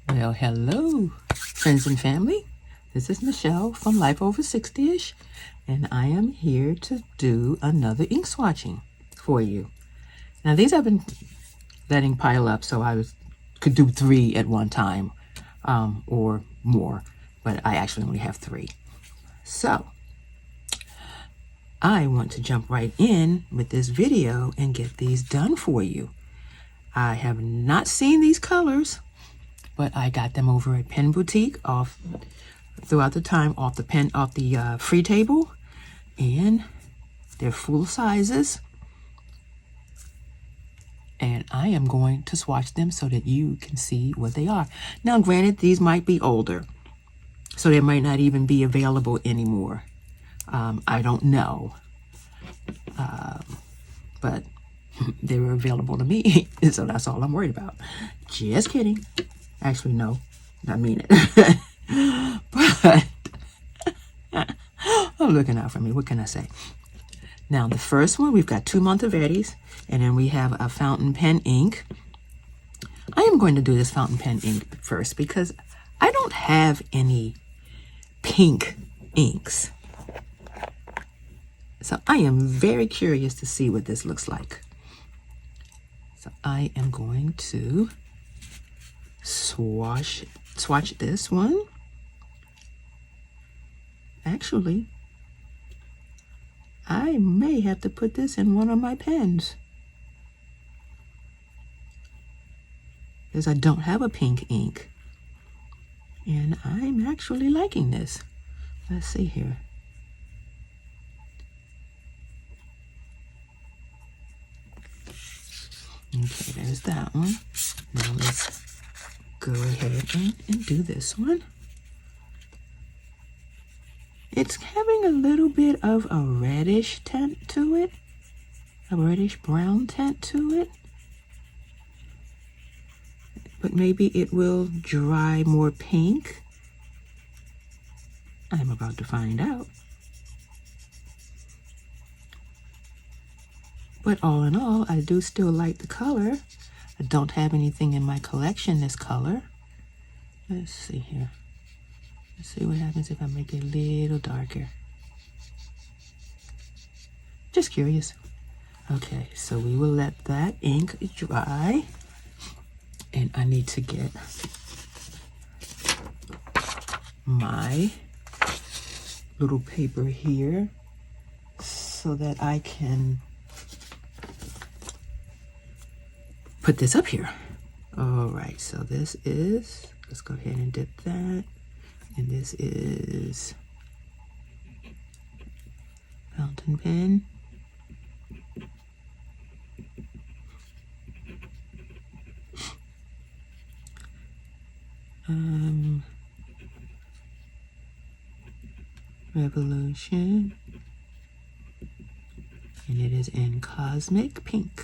Well, hello, friends and family. This is Michelle from Life Over 60ish, and I am here to do another ink swatching for you. Now, these I've been letting pile up so could do 3 at one time or more, but I actually only have 3. So, I want to jump right in with this video and get these done for you. I have not seen these colors, but I got them over at Pen Boutique throughout the time off the free table, and they're full sizes. And I am going to swatch them so that you can see what they are. Now, granted, these might be older, so they might not even be available anymore. I don't know, but they were available to me, so that's all I'm worried about. Just kidding. Actually, no, I mean it. But I'm looking out for me. What can I say? Now, the first one, we've got 2 Monteverdis, and then we have a fountain pen ink. I am going to do this fountain pen ink first because I don't have any pink inks. So I am very curious to see what this looks like. So I am going to swatch this one. Actually, I may have to put this in one of my pens because I don't have a pink ink, and I'm actually liking this. Let's see here. Okay, there's that one. Now let's go ahead and do this one. It's having a little bit of a reddish tint to it, a reddish brown tint to it, but maybe it will dry more pink. I'm about to find out. But all in all, I do still like the color. I don't have anything in my collection this color. Let's see here. Let's see what happens if I make it a little darker. Just curious. Okay, so we will let that ink dry. And I need to get my little paper here so that I can put this up here. All right, so this is, let's go ahead and dip that. And this is fountain pen. Revolution. And it is in Cosmic Pink.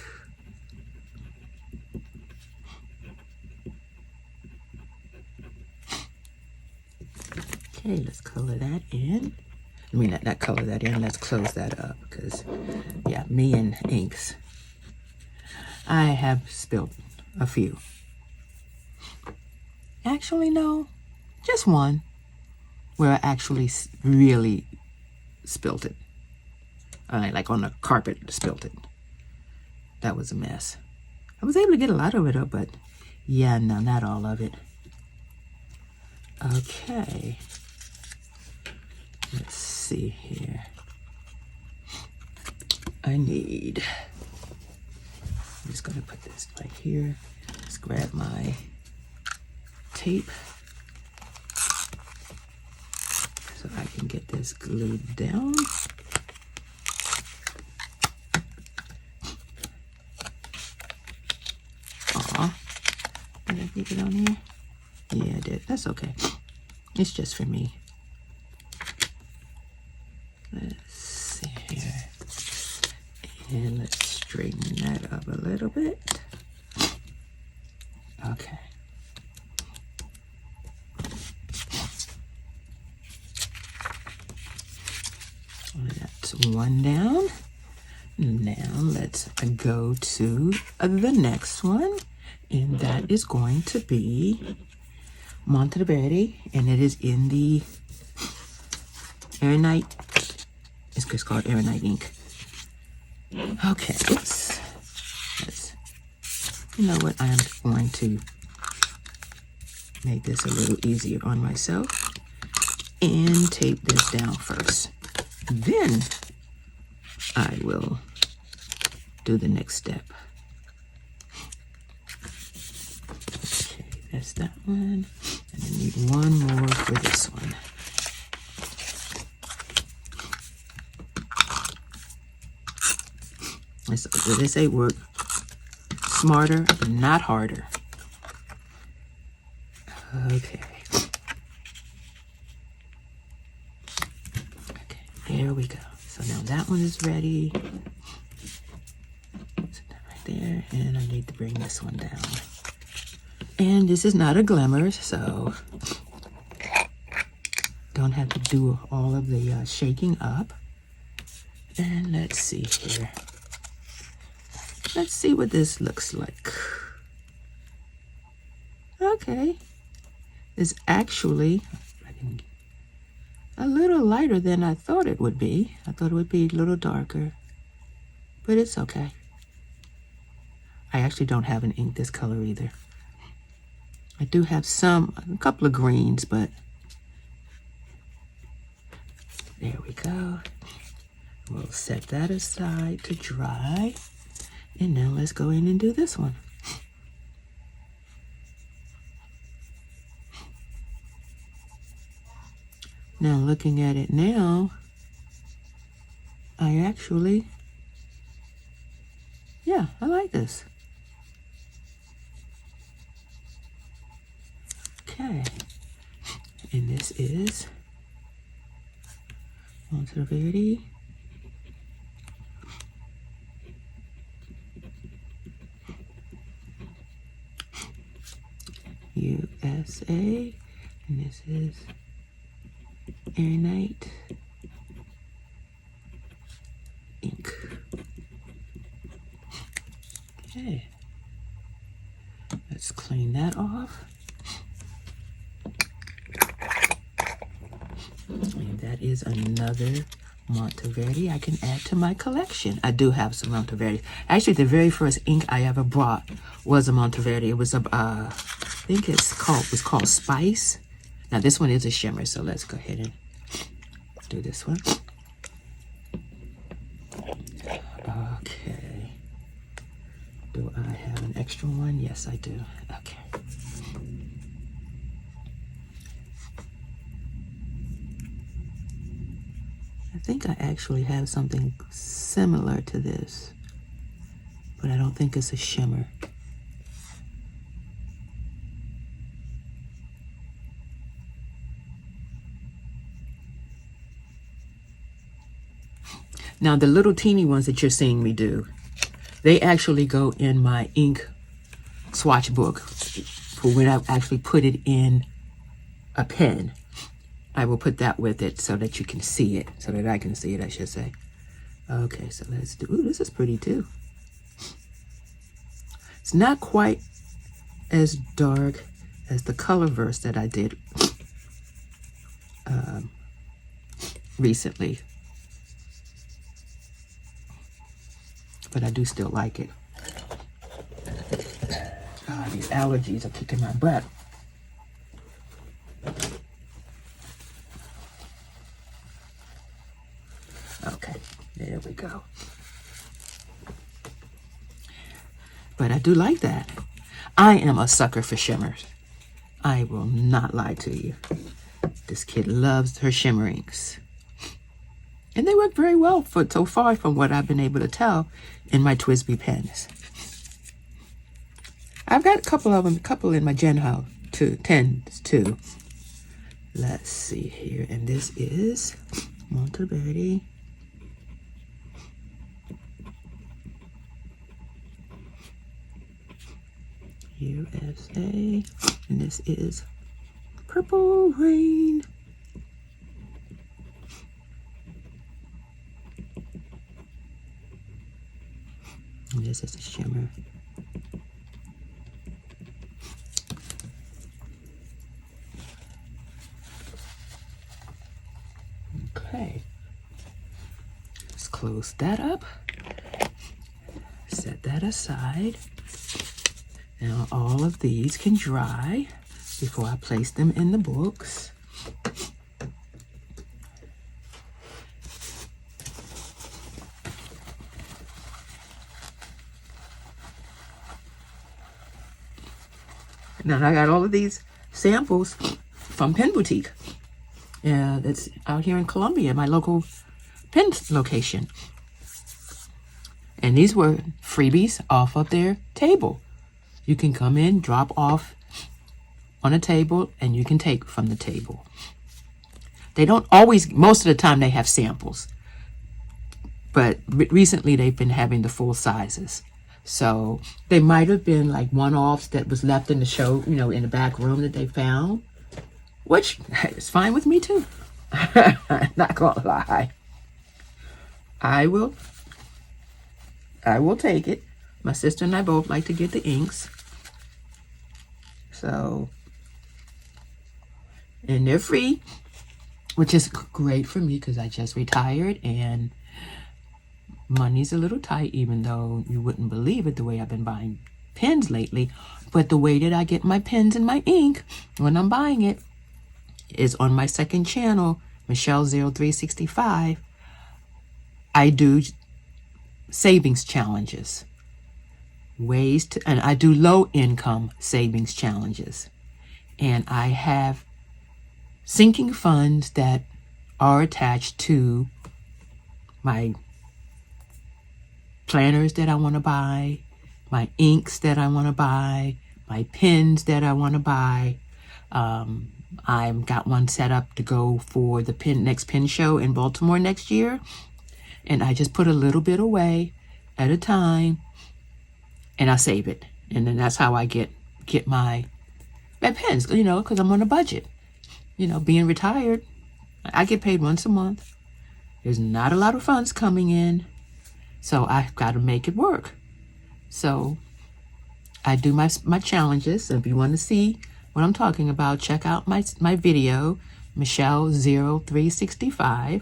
Okay, let's color that in. I mean, not color that in, let's close that up because, yeah, me and inks. I have spilled a few. Actually, no, just one where I actually really spilled it. Like on the carpet, spilled it. That was a mess. I was able to get a lot of it up, but yeah, no, not all of it. Okay. Let's see here. I'm just going to put this right here. Let's grab my tape so I can get this glued down. Aw, did I leave it on here? Yeah, I did. That's okay. It's just for me. Let's see here. And let's straighten that up a little bit. Okay. That's one down. Now let's go to the next one, and that is going to be Monteverdi, and it is in the Aeronite. It's just called Aeronite ink. Okay, oops. You know what? I am going to make this a little easier on myself and tape this down first. Then I will do the next step. Okay, that's that one. And I need one more for this one. They say work smarter, but not harder. Okay. Okay, there we go. So now that one is ready. Set that right there, and I need to bring this one down. And this is not a glimmer, so don't have to do all of the shaking up. And let's see here. Let's see what this looks like. Okay. It's actually a little lighter than I thought it would be. I thought it would be a little darker, but it's okay. I actually don't have an ink this color either. I do have a couple of greens, but there we go. We'll set that aside to dry. And now let's go in and do this one. Now looking at it now, I like this. Okay, and this is Monteverdi. USA, and this is Aeronite ink. Okay, let's clean that off. And that is another Monteverdi I can add to my collection. I do have some Monteverdi. Actually, the very first ink I ever bought was a Monteverdi. It was I think it was called Spice. Now this one is a shimmer, so let's go ahead and do this one. Okay. Do I have an extra one? Yes, I do. Okay. I think I actually have something similar to this, but I don't think it's a shimmer. Now, the little teeny ones that you're seeing me do, they actually go in my ink swatch book for when I actually put it in a pen. I will put that with it so that you can see it, so that I can see it, I should say. Okay, so let's do, ooh, this is pretty too. It's not quite as dark as the color verse that I did recently. But I do still like it. These allergies are kicking my butt. Okay, there we go. But I do like that. I am a sucker for shimmers. I will not lie to you. This kid loves her shimmer inks. And they work very well so far from what I've been able to tell in my TWSBI pens. I've got a couple of them, in my Genho 10s too. Let's see here. And this is Monteverdi. USA. And this is Purple Rain. And this is a shimmer. close that up. Set that aside. Now all of these can dry before I place them in the books. Now I got all of these samples from Pen Boutique. That's out here in Columbia, my local pen location. And these were freebies off of their table. You can come in, drop off on a table, and you can take from the table. They don't always, most of the time they have samples. But recently they've been having the full sizes. So they might have been like one-offs that was left in the show, you know, in the back room that they found, which is fine with me too. Not gonna lie. I will take it. My sister and I both like to get the inks. So, and they're free, which is great for me because I just retired and money's a little tight, even though you wouldn't believe it the way I've been buying pens lately. But the way that I get my pens and my ink when I'm buying it is on my second channel, Michelle0365. I do savings challenges, and I do low income savings challenges. And I have sinking funds that are attached to my planners that I want to buy, my inks that I want to buy, my pens that I want to buy. I've got one set up to go for the next pen show in Baltimore next year. And I just put a little bit away at a time and I save it. And then that's how I get my pens, you know, because I'm on a budget. You know, being retired, I get paid once a month. There's not a lot of funds coming in. So I've got to make it work. So I do my challenges. So if you want to see what I'm talking about, check out my video, Michelle0365.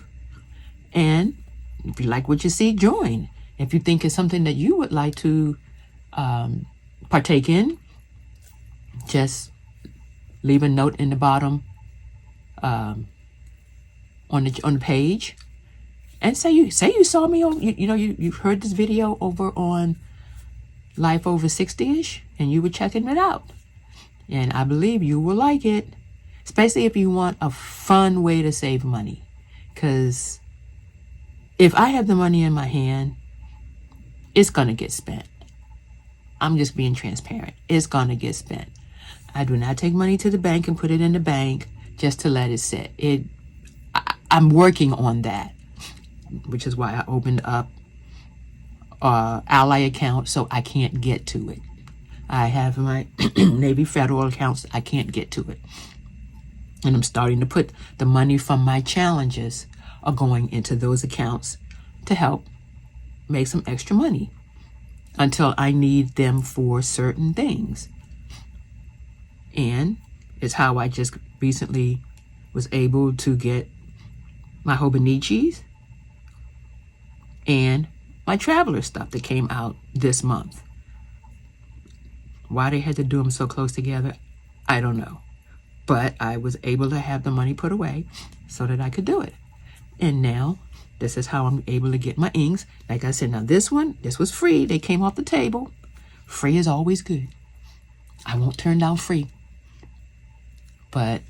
And if you like what you see, join. If you think it's something that you would like to partake in, just leave a note in the bottom on the page. And say you saw me on, you heard this video over on Life Over 60ish and you were checking it out. And I believe you will like it, especially if you want a fun way to save money. Because if I have the money in my hand, it's going to get spent. I'm just being transparent. It's going to get spent. I do not take money to the bank and put it in the bank just to let it sit. I'm working on that, which is why I opened up Ally account so I can't get to it. I have my Navy Federal accounts. I can't get to it. And I'm starting to put the money from my challenges are going into those accounts to help make some extra money until I need them for certain things. And it's how I just recently was able to get my Hobonichis and my Traveler stuff that came out this month. Why they had to do them so close together, I don't know. But I was able to have the money put away so that I could do it. And now, this is how I'm able to get my inks. Like I said, now this was free. They came off the table. Free is always good. I won't turn down free. But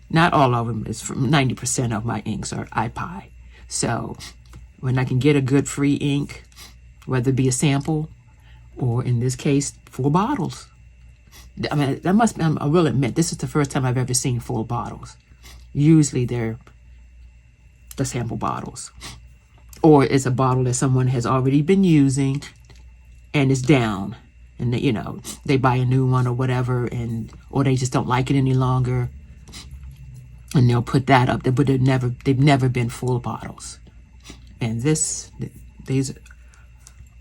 not all of them. It's from 90% of my inks are iPie. So when I can get a good free ink, whether it be a sample or in this case, 4 bottles. I mean, I will admit, this is the first time I've ever seen 4 bottles. Usually they're the sample bottles. Or it's a bottle that someone has already been using and it's down. And they buy a new one or whatever, or they just don't like it any longer. And they'll put that up there, but they've never been full bottles. And these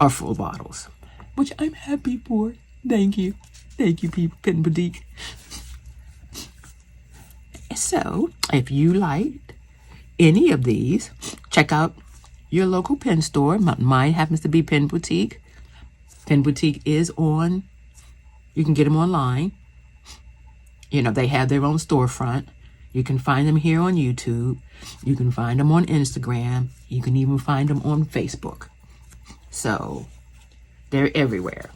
are full bottles, which I'm happy for. Thank you. Thank you, people, Pen Boutique. So, if you liked any of these, check out your local pen store. Mine happens to be Pen Boutique. Pen Boutique is on, you can get them online. You know, they have their own storefront. You can find them here on YouTube. You can find them on Instagram. You can even find them on Facebook. So they're everywhere.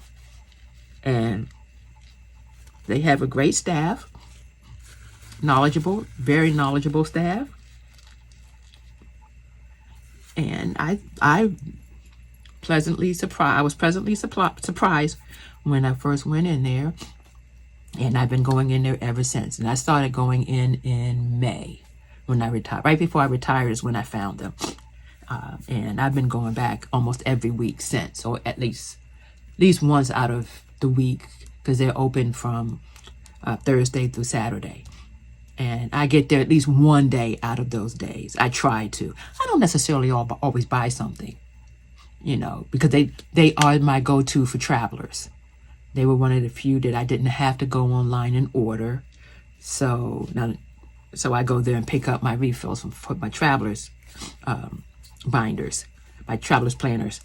And they have a great staff. Knowledgeable, very knowledgeable staff. And I was pleasantly surprised when I first went in there. And I've been going in there ever since. And I started going in May when I retired. Right before I retired is when I found them. And I've been going back almost every week since, or at least once out of the week, because they're open from Thursday through Saturday. And I get there at least one day out of those days. I try to. I don't necessarily always buy something, you know, because they are my go-to for travelers. They were one of the few that I didn't have to go online and order. So I go there and pick up my refills for my travelers binders, my travelers planners.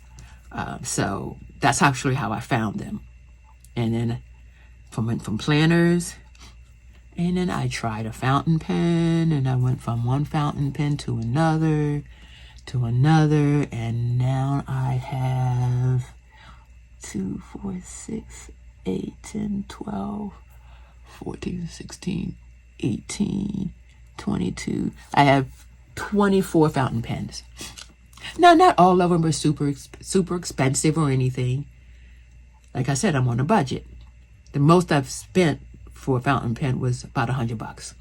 So that's actually how I found them. And then from planners, and then I tried a fountain pen, and I went from one fountain pen to another, and now I have 2, 4, 6, 8, 10, 12, 14, 16, 18, 22. I have 24 fountain pens. Now, not all of them are super expensive or anything. Like I said, I'm on a budget. The most I've spent for a fountain pen was about $100,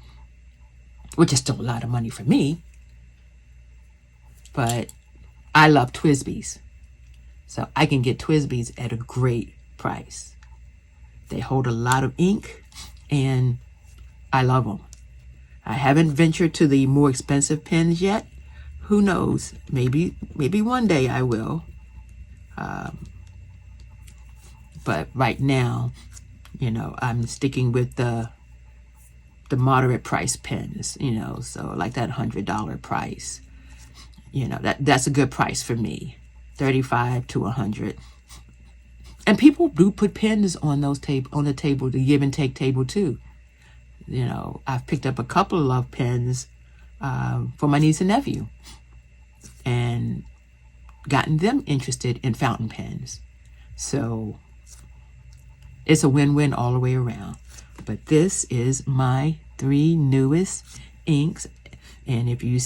which is still a lot of money for me. But I love TWSBIs. So I can get TWSBIs at a great price. They hold a lot of ink, and I love them. I haven't ventured to the more expensive pens yet. Who knows? Maybe one day I will. But right now, you know, I'm sticking with the moderate price pens, you know, so like that $100 price. You know, that's a good price for me. $35 to $100. And people do put pens on the table, the give and take table too. You know, I've picked up a couple of pens for my niece and nephew, and gotten them interested in fountain pens. So it's a win-win all the way around. But this is my 3 newest inks, and if you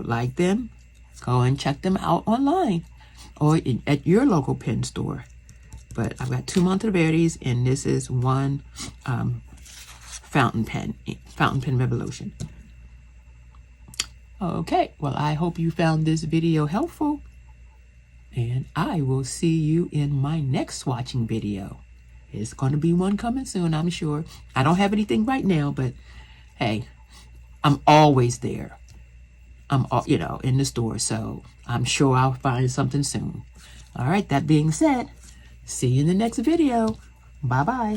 like them, go and check them out online or at your local pen store. But I've got 2 Monteverdis, and this is one fountain pen Revolution. Okay, well, I hope you found this video helpful, and I will see you in my next swatching video. It's going to be one coming soon, I'm sure. I don't have anything right now, but hey, I'm always there. I'm, in the store, so I'm sure I'll find something soon. All right, that being said, see you in the next video. Bye-bye.